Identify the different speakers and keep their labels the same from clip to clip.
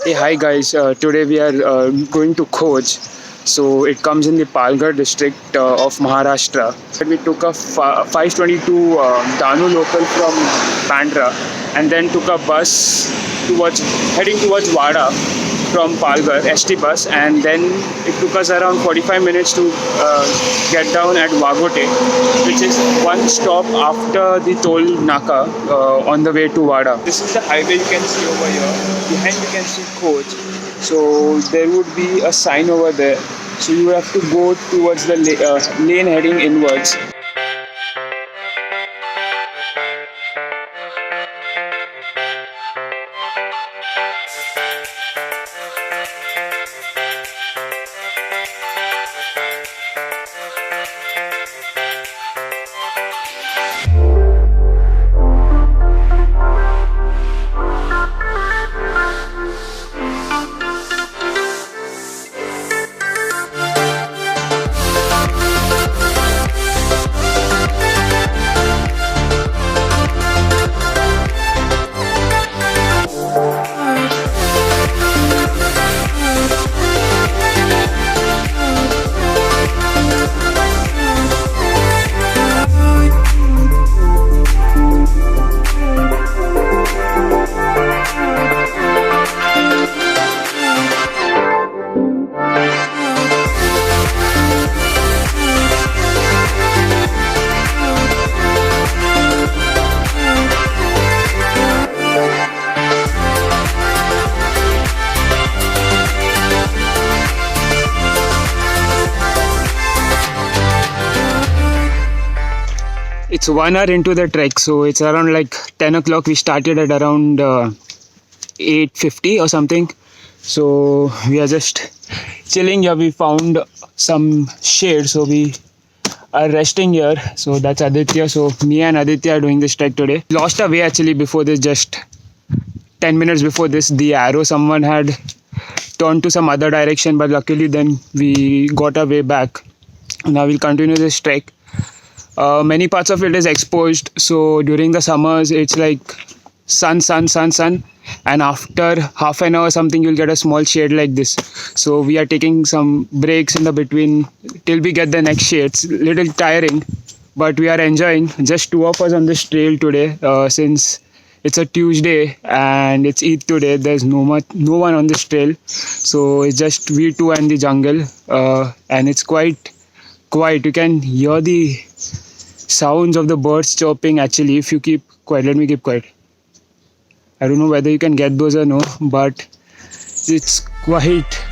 Speaker 1: Hey, hi guys. Today we are going to Kohoj. So it comes in the Palghar district of Maharashtra. We took a 522 Danu local from Bandra and then took a bus towards heading towards Wada from Palghar, S.T Bus, and then it took us around 45 minutes to get down at Vaghote, which is one stop after the toll naka on the way to Wada. This is the highway you can see over here. Behind you can see Kohoj. So there would be a sign over there. So you have to go towards the lane heading inwards. It's 1 hour into the trek, so it's around like 10 o'clock. We started at around 8:50 or something. So we are just chilling here. We found some shade, so we are resting here. So that's Aditya. So me and Aditya are doing this trek today. Lost our way actually before this, just 10 minutes before this. The arrow, someone had turned to some other direction, but luckily then we got our way back. Now we'll continue this trek. Many parts of it is exposed, so during the summers it's like sun, and after half an hour something you'll get a small shade like this. So we are taking some breaks in the between till we get the next shade. It's little tiring, but we are enjoying. Just two of us on this trail today, since it's a Tuesday and it's Eid today. There's no one on this trail, so it's just we two and the jungle, and it's quite quiet. You can hear the sounds of the birds chirping actually if you keep quiet. Let me keep quiet. I don't know whether you can get those or no, but it's quite.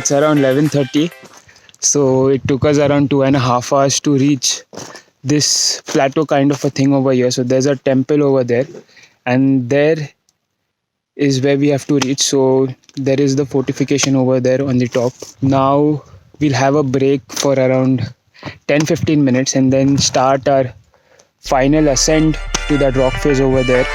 Speaker 1: It's around 11:30, so it took us around 2.5 hours to reach this plateau kind of a thing over here. So there's a temple over there, and there is where we have to reach. So there is the fortification over there on the top. Now we'll have a break for around 10-15 minutes and then start our final ascent to that rock face over there.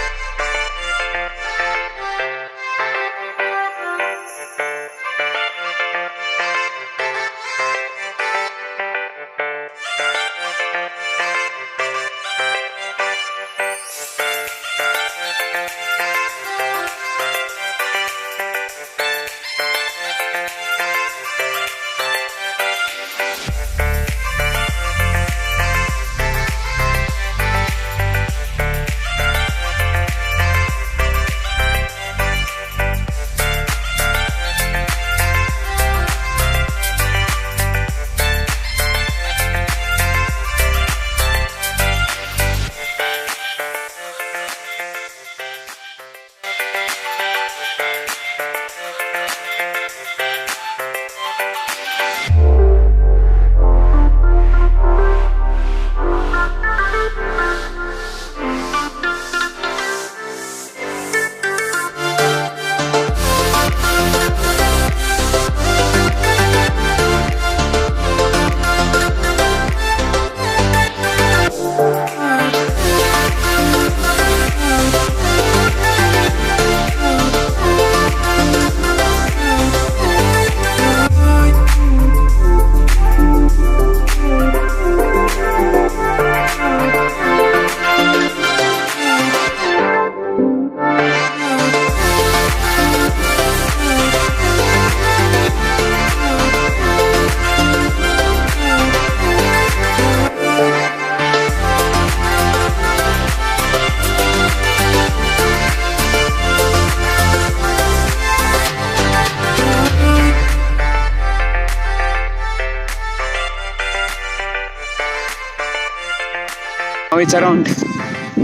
Speaker 1: it's around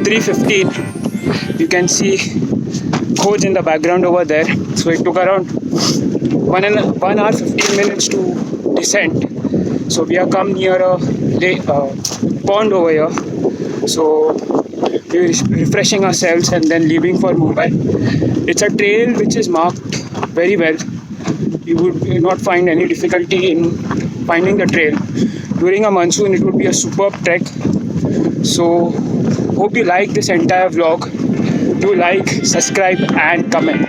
Speaker 1: 3:15. You can see Kohoj in the background over there. So it took around 1 hour 15 minutes to descend. So we have come near a pond over here. So we're refreshing ourselves and then leaving for Mumbai. It's a trail which is marked very well. You would not find any difficulty in finding the trail. During a monsoon, it would be a superb trek. So hope you like this entire vlog. Do like, subscribe and comment.